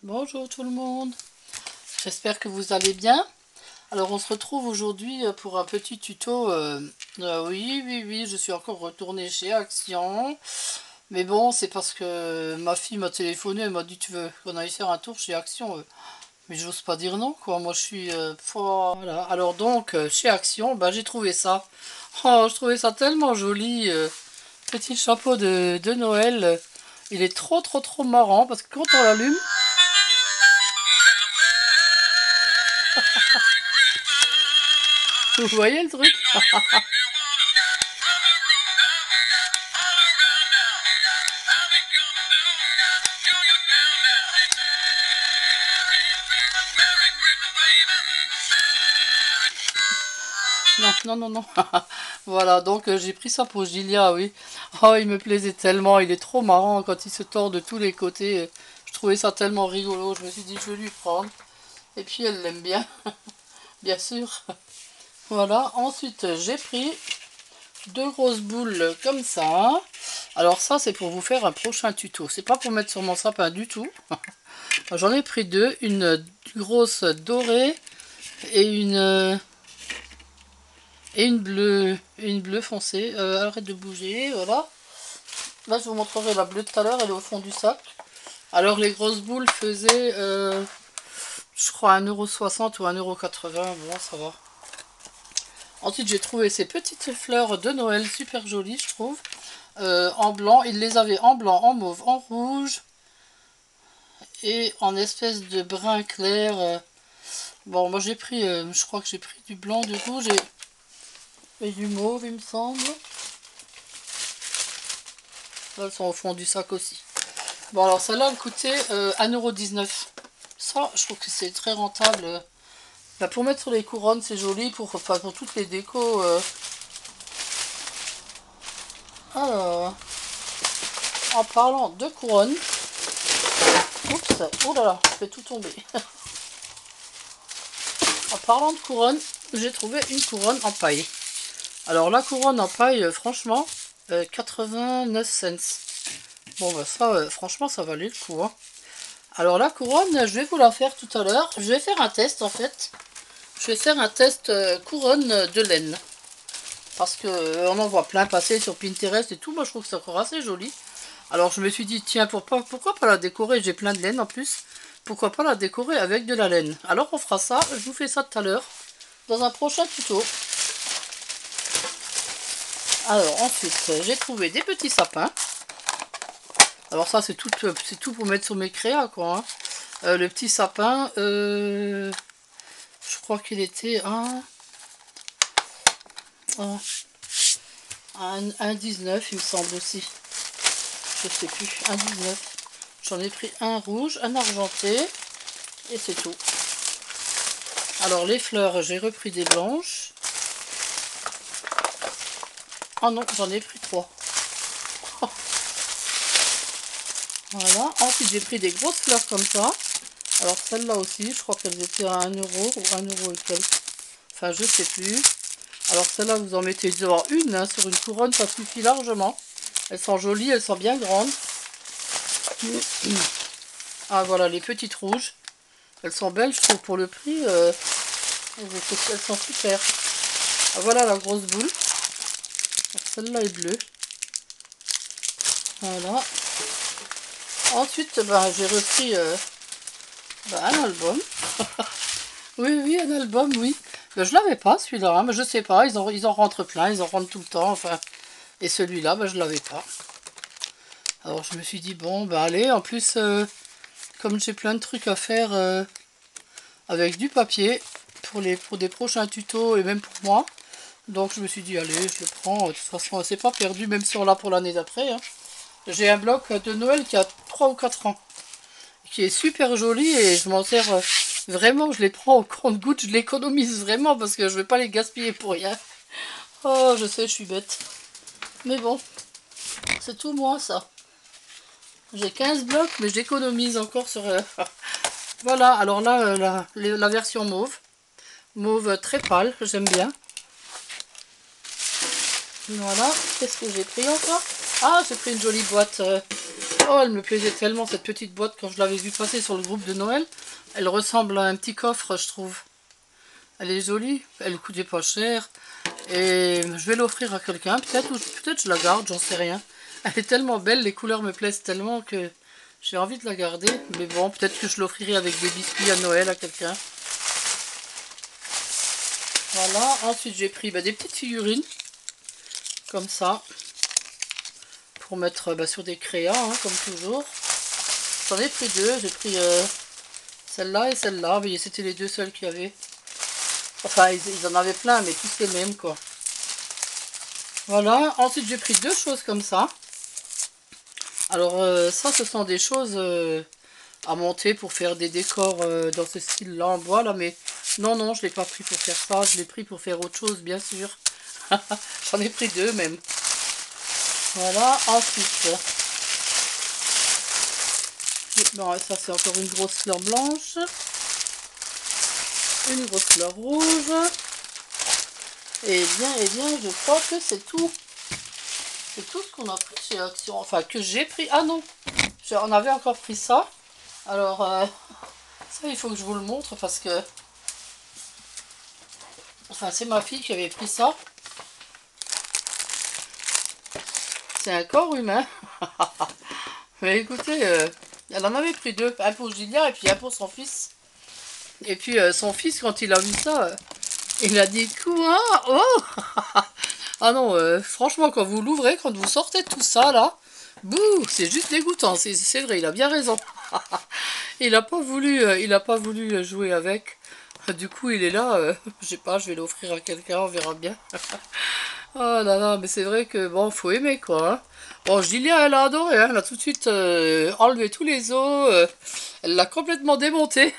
Bonjour tout le monde, j'espère que vous allez bien. Alors on se retrouve aujourd'hui pour un petit tuto. Oui, je suis encore retournée chez Action. Mais bon, c'est parce que ma fille m'a téléphoné, elle m'a dit tu veux qu'on aille faire un tour chez Action. Mais j'ose pas dire non quoi, moi je suis... voilà, alors donc chez Action, bah, j'ai trouvé ça. Oh, je trouvais ça tellement joli. Petit chapeau de Noël. Il est trop marrant parce que quand on l'allume... Vous voyez le truc? Non. Voilà, donc j'ai pris ça pour Gilia, oui. Oh, il me plaisait tellement, il est trop marrant quand il se tord de tous les côtés. Je trouvais ça tellement rigolo, je me suis dit je vais lui prendre. Et puis elle l'aime bien, bien sûr. Voilà, ensuite j'ai pris deux grosses boules comme ça. Alors ça c'est pour vous faire un prochain tuto, c'est pas pour mettre sur mon sapin du tout. J'en ai pris deux, une grosse dorée et une une bleue foncée. Arrête de bouger, voilà. Là je vous montrerai la bleue de tout à l'heure, elle est au fond du sac. Alors les grosses boules faisaient je crois 1,60 € ou 1,80 €, bon ça va. Ensuite j'ai trouvé ces petites fleurs de Noël super jolies je trouve. En blanc, ils les avaient en blanc, en mauve, en rouge et en espèce de brun clair. Bon moi j'ai pris, je crois que j'ai pris du blanc, du rouge et du mauve il me semble. Là, elles sont au fond du sac aussi. Bon alors celle-là elle coûtait 1,19 €. Ça je trouve que c'est très rentable. Là, pour mettre sur les couronnes c'est joli, enfin, pour toutes les décos. Alors, en parlant de couronne, oups, oh là là, je fais tout tomber. En parlant de couronne, j'ai trouvé une couronne en paille. Alors la couronne en paille, franchement, 89 cents. Bon bah ça, franchement, ça valait le coup. Hein. Alors la couronne, je vais vous la faire tout à l'heure. Je vais faire un test en fait. Je vais faire un test couronne de laine. Parce que on en voit plein passer sur Pinterest et tout. Moi je trouve que c'est encore assez joli. Alors je me suis dit, tiens, pourquoi pas la décorer? J'ai plein de laine en plus. Pourquoi pas la décorer avec de la laine? Alors on fera ça. Je vous fais ça tout à l'heure. Dans un prochain tuto. Alors ensuite, j'ai trouvé des petits sapins. Alors ça c'est tout pour mettre sur mes créas quoi. Hein. Le petit sapin, je crois qu'il était un 19 il me semble aussi. Je sais plus, un 19. J'en ai pris un rouge, un argenté et c'est tout. Alors les fleurs, j'ai repris des blanches. Oh non, j'en ai pris 3. Voilà, ensuite j'ai pris des grosses fleurs comme ça. Alors celles-là aussi, je crois qu'elles étaient à 1 € ou 1 € et quelques. Enfin, je sais plus. Alors celles-là, vous en mettez une hein, sur une couronne, ça suffit largement. Elles sont jolies, elles sont bien grandes. Ah voilà, les petites rouges. Elles sont belles, je trouve, pour le prix. Elles sont super. Ah, voilà la grosse boule. Celle-là est bleue. Voilà. Ensuite, ben, j'ai repris un album. Oui, un album, oui. Ben, je l'avais pas celui-là, hein, mais je sais pas, ils en rentrent plein, ils en rentrent tout le temps, enfin. Et celui-là, ben, je l'avais pas. Alors je me suis dit, bon, ben allez, en plus, comme j'ai plein de trucs à faire avec du papier, pour des prochains tutos et même pour moi, donc je me suis dit, allez, je le prends, de toute façon, c'est pas perdu, même si on l'a pour l'année d'après. Hein. J'ai un bloc de Noël qui a 3 ou 4 ans, qui est super joli et je m'en sers vraiment, je les prends au compte-gouttes, je l'économise vraiment parce que je vais pas les gaspiller pour rien. Oh, je sais, je suis bête. Mais bon, c'est tout moi ça. J'ai 15 blocs, mais j'économise encore sur... Voilà, alors là, la version mauve. Mauve très pâle, j'aime bien. Voilà, qu'est-ce que j'ai pris encore? Ah, j'ai pris une jolie boîte Oh, elle me plaisait tellement cette petite boîte quand je l'avais vue passer sur le groupe de Noël. Elle ressemble à un petit coffre, je trouve. Elle est jolie, elle coûtait pas cher. Et je vais l'offrir à quelqu'un, peut-être, ou peut-être je la garde, j'en sais rien. Elle est tellement belle, les couleurs me plaisent tellement que j'ai envie de la garder. Mais bon, peut-être que je l'offrirai avec des biscuits à Noël à quelqu'un. Voilà, ensuite j'ai pris des petites figurines, comme ça, pour mettre sur des créas, hein, comme toujours. J'en ai pris deux, j'ai pris celle-là et celle-là. Vous voyez, c'était les deux seules qu'il y avait. Enfin, ils en avaient plein, mais tous les mêmes, quoi. Voilà, ensuite j'ai pris deux choses comme ça. Alors ça, ce sont des choses à monter pour faire des décors dans ce style-là en bois, là, mais non, non, je ne l'ai pas pris pour faire ça, je l'ai pris pour faire autre chose, bien sûr. J'en ai pris deux, même. Voilà, ensuite... Bon, ça, c'est encore une grosse fleur blanche. Une grosse fleur rouge. Et bien, je crois que c'est tout. C'est tout ce qu'on a pris chez Action. Enfin, que j'ai pris. Ah non, on avait encore pris ça. Alors, ça, il faut que je vous le montre parce que... Enfin, c'est ma fille qui avait pris ça. C'est un corps humain. Mais écoutez, elle en avait pris deux. Un pour Julien et puis un pour son fils. Et puis, son fils, quand il a vu ça, il a dit quoi? Oh. Ah non, franchement, quand vous l'ouvrez, quand vous sortez tout ça, là, bouh, c'est juste dégoûtant. C'est vrai, il a bien raison. Il n'a pas voulu jouer avec. Du coup, il est là, je sais pas, je vais l'offrir à quelqu'un, on verra bien. Oh là là, mais c'est vrai que, bon, faut aimer, quoi. Hein. Bon, Julia, elle a adoré, hein, elle a tout de suite enlevé tous les os, elle l'a complètement démonté.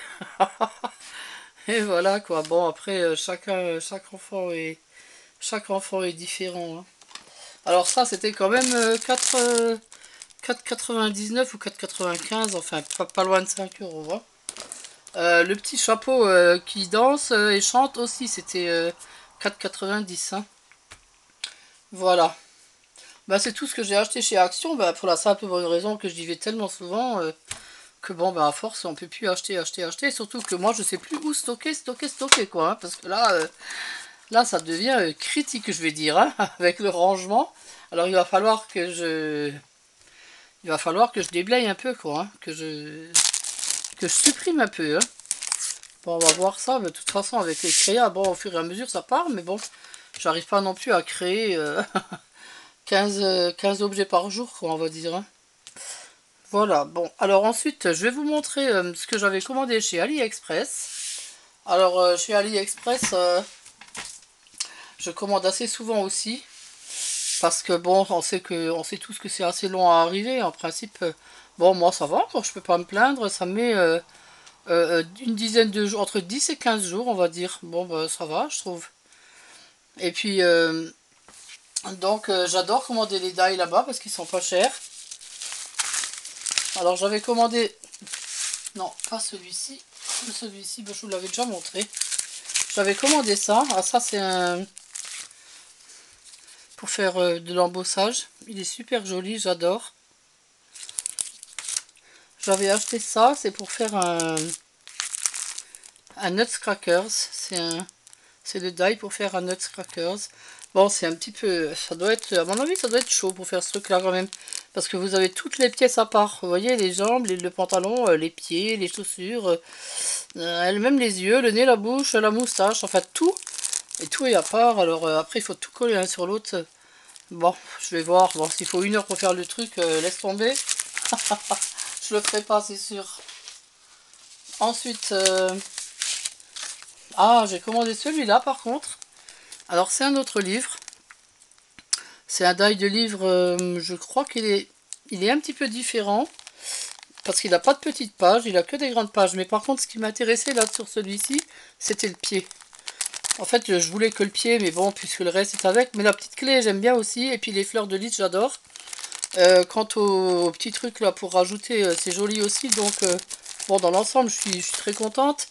Et voilà, quoi. Bon, après, chaque enfant est différent. Hein. Alors ça, c'était quand même 4,99 ou 4,95, enfin, pas loin de 5 euros. Hein. Le petit chapeau qui danse et chante aussi, c'était 4,90. Hein. Voilà. Bah, c'est tout ce que j'ai acheté chez Action, bah, pour la simple bonne raison que j'y vais tellement souvent que bon, bah, à force, on peut plus acheter. Surtout que moi, je sais plus où stocker, quoi. Hein, parce que là, ça devient critique, je vais dire, hein, avec le rangement. Alors, il va falloir que je déblaye un peu, quoi. Hein, que je supprime un peu. Hein. Bon, on va voir ça. Mais de toute façon, avec les créas, bon, au fur et à mesure, ça part. Mais bon, j'arrive pas non plus à créer 15 objets par jour, quoi, on va dire. Hein. Voilà, bon. Alors ensuite, je vais vous montrer ce que j'avais commandé chez AliExpress. Alors, chez AliExpress, je commande assez souvent aussi. Parce que, bon, on sait tous que c'est assez long à arriver. En principe, bon, moi, ça va encore, je peux pas me plaindre. Ça me met une dizaine de jours, entre 10 et 15 jours, on va dire. Bon, bah, ça va, je trouve. Et puis, donc, j'adore commander les die là-bas parce qu'ils sont pas chers. Alors, j'avais commandé... Non, pas celui-ci. Celui-ci, bah, je vous l'avais déjà montré. J'avais commandé ça. Ah, ça, c'est un... pour faire de l'embossage. Il est super joli, j'adore. J'avais acheté ça, c'est pour faire un Nutcrackers. C'est le die pour faire un Nutcrackers. Bon, c'est un petit peu... Ça doit être... À mon avis, ça doit être chaud pour faire ce truc-là quand même. Parce que vous avez toutes les pièces à part. Vous voyez, les jambes, le pantalon, les pieds, les chaussures, même les yeux, le nez, la bouche, la moustache. Enfin, tout. Et tout est à part. Alors, après, il faut tout coller l'un sur l'autre. Bon, je vais voir. Bon, s'il faut 1 heure pour faire le truc, laisse tomber. Je le ferai pas, c'est sûr. Ensuite... Ah, j'ai commandé celui-là, par contre. Alors, c'est un autre livre. C'est un die de livre, je crois qu'il est un petit peu différent. Parce qu'il n'a pas de petites pages, il a que des grandes pages. Mais par contre, ce qui m'intéressait là sur celui-ci, c'était le pied. En fait, je voulais que le pied, mais bon, puisque le reste est avec. Mais la petite clé, j'aime bien aussi. Et puis les fleurs de lys, j'adore. Quant au petit truc là pour rajouter, c'est joli aussi. Donc, bon, dans l'ensemble, je suis très contente.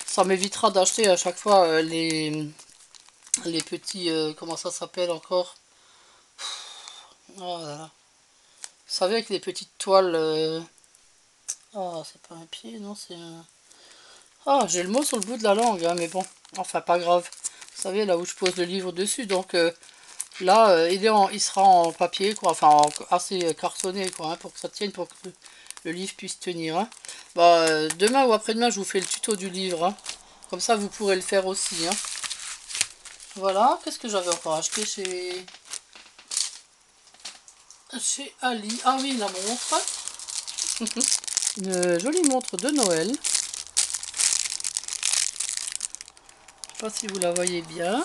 Ça m'évitera d'acheter à chaque fois les petits... comment ça s'appelle encore? Oh là là. savez, avec les petites toiles... Oh, c'est pas un pied, non, c'est un... Ah, j'ai le mot sur le bout de la langue, hein, mais bon, enfin, pas grave. Vous savez, là où je pose le livre dessus, donc là, il sera en papier, quoi, enfin, assez cartonné, quoi, hein, pour que ça tienne, pour que le livre puisse tenir. Hein. Bah, demain ou après-demain, je vous fais le tuto du livre, hein. Comme ça, vous pourrez le faire aussi, hein. Voilà, qu'est-ce que j'avais encore acheté chez Ali? Ah oui, la montre. Une jolie montre de Noël. Je sais pas si vous la voyez bien.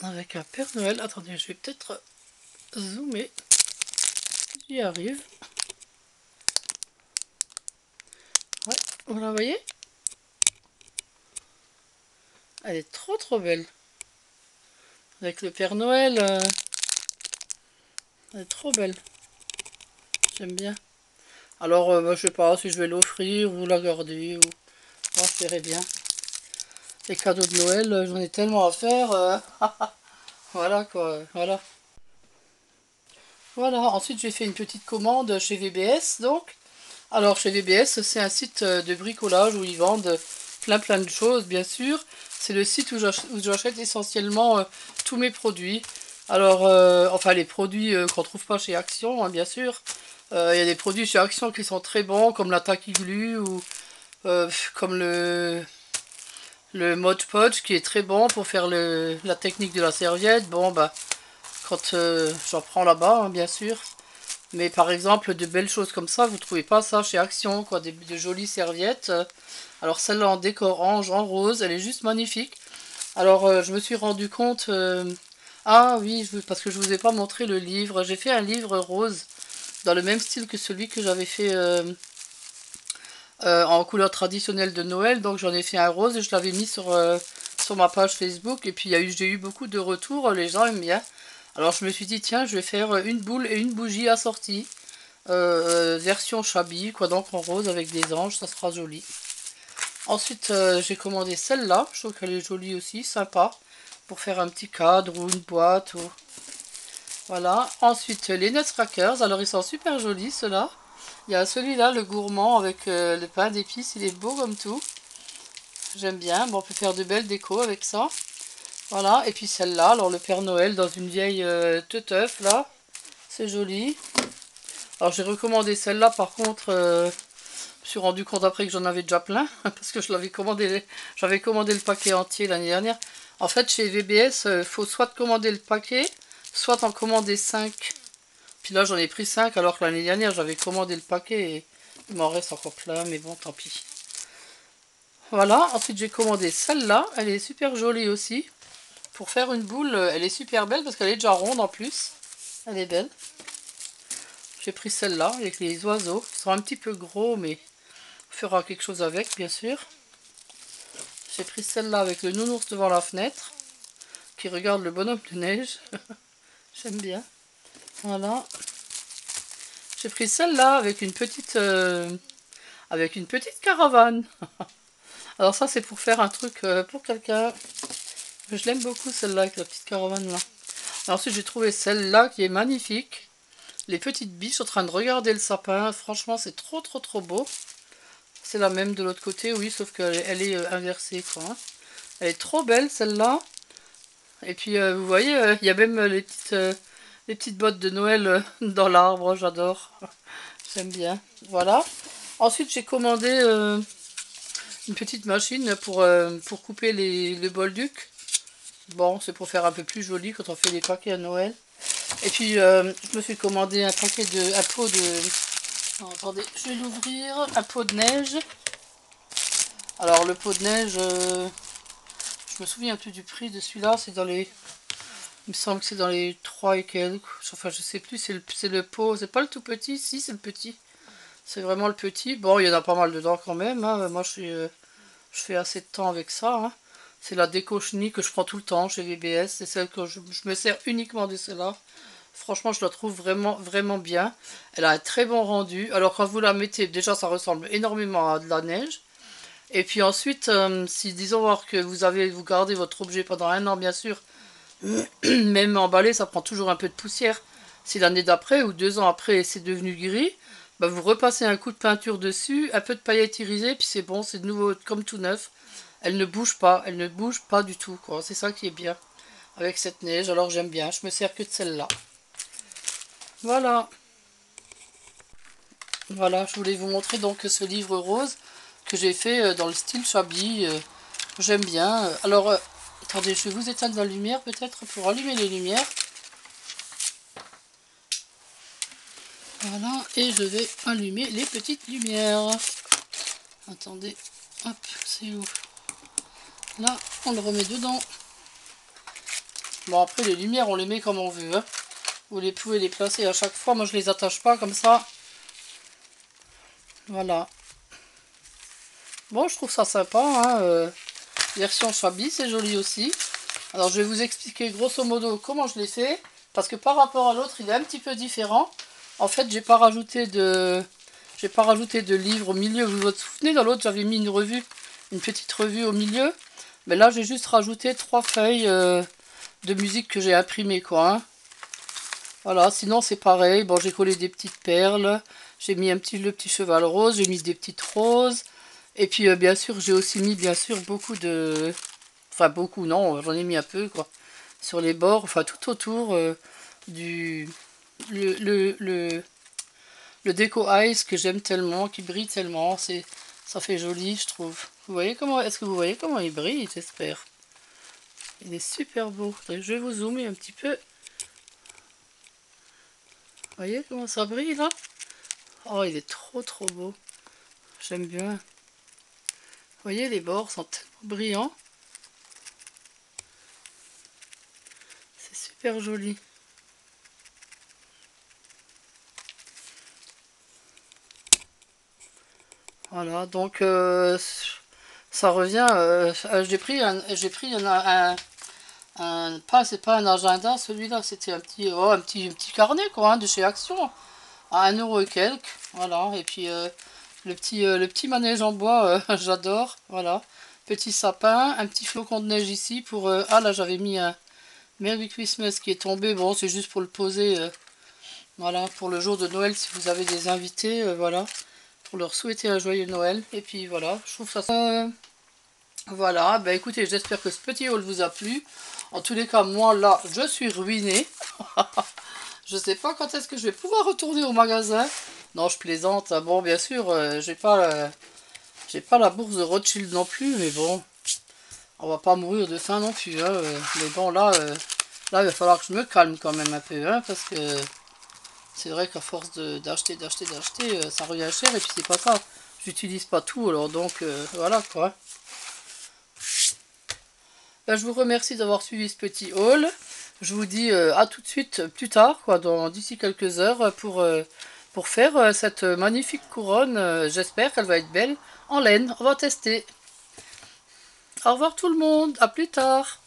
Avec un Père Noël. Attendez, je vais peut-être zoomer. J'y arrive. Ouais, vous la voyez? Elle est trop trop belle. Avec le Père Noël. Elle est trop belle. J'aime bien. Alors, bah, je sais pas si je vais l'offrir ou la garder. Ou... Bon, je verrai bien. Les cadeaux de Noël, j'en ai tellement à faire. Voilà quoi, voilà. Voilà, ensuite j'ai fait une petite commande chez VBS donc. Alors chez VBS, c'est un site de bricolage où ils vendent plein de choses bien sûr. C'est le site où j'achète essentiellement tous mes produits. Alors, enfin les produits qu'on trouve pas chez Action, hein, bien sûr. Il y a des produits chez Action qui sont très bons, comme la Tacky Glue ou comme le Mod Podge qui est très bon pour faire la technique de la serviette. Bon, bah, quand j'en prends là-bas, hein, bien sûr. Mais par exemple, de belles choses comme ça, vous trouvez pas ça chez Action, quoi, de jolies serviettes. Alors celle-là en décor orange, en rose, elle est juste magnifique. Alors je me suis rendu compte... Ah oui, parce que je vous ai pas montré le livre. J'ai fait un livre rose, dans le même style que celui que j'avais fait en couleur traditionnelle de Noël. Donc j'en ai fait un rose et je l'avais mis sur ma page Facebook. Et puis j'ai eu beaucoup de retours, les gens aiment bien. Alors je me suis dit, tiens, je vais faire une boule et une bougie assorties. Version Chabi, quoi, donc en rose avec des anges, ça sera joli. Ensuite, j'ai commandé celle-là, je trouve qu'elle est jolie aussi, sympa, pour faire un petit cadre ou une boîte. Ou... Voilà. Ensuite, les Nutcrackers, alors ils sont super jolis, ceux-là. Il y a celui-là, le gourmand, avec le pain d'épices, il est beau comme tout. J'aime bien, bon, on peut faire de belles décos avec ça. Voilà, et puis celle-là, alors le Père Noël dans une vieille teuteuf, là, c'est joli. Alors j'ai recommandé celle-là, par contre, je me suis rendu compte après que j'en avais déjà plein, parce que j'avais commandé le paquet entier l'année dernière. En fait, chez VBS, il faut soit commander le paquet, soit en commander 5. Puis là, j'en ai pris 5, alors que l'année dernière, j'avais commandé le paquet et il m'en reste encore plein, mais bon, tant pis. Voilà, ensuite j'ai commandé celle-là, elle est super jolie aussi. Pour faire une boule, elle est super belle parce qu'elle est déjà ronde en plus. Elle est belle. J'ai pris celle-là avec les oiseaux. Ils sont un petit peu gros, mais on fera quelque chose avec, bien sûr. J'ai pris celle-là avec le nounours devant la fenêtre, qui regarde le bonhomme de neige. J'aime bien. Voilà. J'ai pris celle-là avec une petite caravane. Alors ça, c'est pour faire un truc pour quelqu'un. Je l'aime beaucoup, celle-là, avec la petite caravane là. Et ensuite, j'ai trouvé celle-là qui est magnifique. Les petites biches en train de regarder le sapin. Franchement, c'est trop beau. C'est la même de l'autre côté, oui, sauf qu'elle est inversée, quoi. Hein. Elle est trop belle, celle-là. Et puis, vous voyez, il y a même les petites bottes de Noël dans l'arbre. J'adore. J'aime bien. Voilà. Ensuite, j'ai commandé une petite machine pour couper le bolduc. Bon, c'est pour faire un peu plus joli quand on fait les paquets à Noël. Et puis, je me suis commandé un pot de... Non, attendez, je vais l'ouvrir. Un pot de neige. Alors, le pot de neige, je me souviens plus du prix de celui-là. C'est dans les... Il me semble que c'est dans les 3 et quelques. Enfin, je sais plus, c'est le pot. C'est pas le tout petit, si, c'est le petit. C'est vraiment le petit. Bon, il y en a pas mal dedans quand même. Hein. Moi, je fais assez de temps avec ça. Hein. C'est la déco chenille que je prends tout le temps chez VBS. C'est celle que je me sers uniquement de celle-là. Franchement, je la trouve vraiment bien. Elle a un très bon rendu. Alors, quand vous la mettez, déjà, ça ressemble énormément à de la neige. Et puis ensuite, si disons voir que vous gardez votre objet pendant un an, bien sûr, même emballé, ça prend toujours un peu de poussière. si l'année d'après ou 2 ans après c'est devenu gris, bah vous repassez un coup de peinture dessus, un peu de paillettes irisées, puis c'est bon, c'est de nouveau comme tout neuf. Elle ne bouge pas du tout, quoi. C'est ça qui est bien avec cette neige, alors j'aime bien, je me sers que de celle-là. Voilà. Voilà, je voulais vous montrer donc ce livre rose que j'ai fait dans le style Shabby. J'aime bien. Alors, attendez, je vais vous éteindre la lumière peut-être pour allumer les lumières. Voilà, et je vais allumer les petites lumières. Attendez, hop, c'est où? Là, on le remet dedans. Bon, après, les lumières, on les met comme on veut. Hein. Vous pouvez les placer à chaque fois. Moi, je les attache pas comme ça. Voilà. Bon, je trouve ça sympa. Hein, version Shabby, c'est joli aussi. Alors, je vais vous expliquer grosso modo comment je l'ai fait. Parce que par rapport à l'autre, il est un petit peu différent. En fait, j'ai pas rajouté de livre au milieu. Vous vous souvenez, dans l'autre, j'avais mis une revue, une petite revue au milieu. Mais là, j'ai juste rajouté 3 feuilles de musique que j'ai imprimées, quoi. Hein. Voilà, sinon c'est pareil. Bon, j'ai collé des petites perles. J'ai mis le petit cheval rose. J'ai mis des petites roses. Et puis, bien sûr, j'ai aussi mis, bien sûr, beaucoup de... Enfin, beaucoup, non, j'en ai mis un peu, quoi. Sur les bords, enfin, tout autour du... Le déco ice que j'aime tellement, qui brille tellement. Ça fait joli, je trouve. Vous voyez comment... Est-ce que vous voyez comment il brille, j'espère? Il est super beau. Je vais vous zoomer un petit peu. Vous voyez comment ça brille, là? Oh, il est trop trop beau. J'aime bien. Vous voyez, les bords sont tellement brillants. C'est super joli. Voilà, donc ça revient. J'ai pris c'est pas un agenda, celui-là, c'était un petit carnet, quoi, hein, de chez Action, à 1 € et quelques. Voilà, et puis le petit manège en bois, j'adore. Voilà, petit sapin, un petit flocon de neige ici pour. Ah là, j'avais mis un Merry Christmas qui est tombé. Bon, c'est juste pour le poser. Voilà, pour le jour de Noël, si vous avez des invités, voilà, pour leur souhaiter un joyeux Noël. Et puis voilà, je trouve ça. Voilà, ben écoutez, j'espère que ce petit haul vous a plu. En tous les cas, moi là, je suis ruinée. Je sais pas quand est-ce que je vais pouvoir retourner au magasin. Non, je plaisante. Bon, bien sûr, j'ai pas la bourse de Rothschild non plus, mais bon, on va pas mourir de faim non plus. Hein. Mais bon, là, il va falloir que je me calme quand même un peu, hein, parce que c'est vrai qu'à force d'acheter, ça revient cher et puis c'est pas ça. J'utilise pas tout, alors donc voilà quoi. Ben, je vous remercie d'avoir suivi ce petit haul. Je vous dis à tout de suite plus tard, quoi, d'ici quelques heures, pour faire cette magnifique couronne. J'espère qu'elle va être belle en laine. On va tester. Au revoir tout le monde, à plus tard.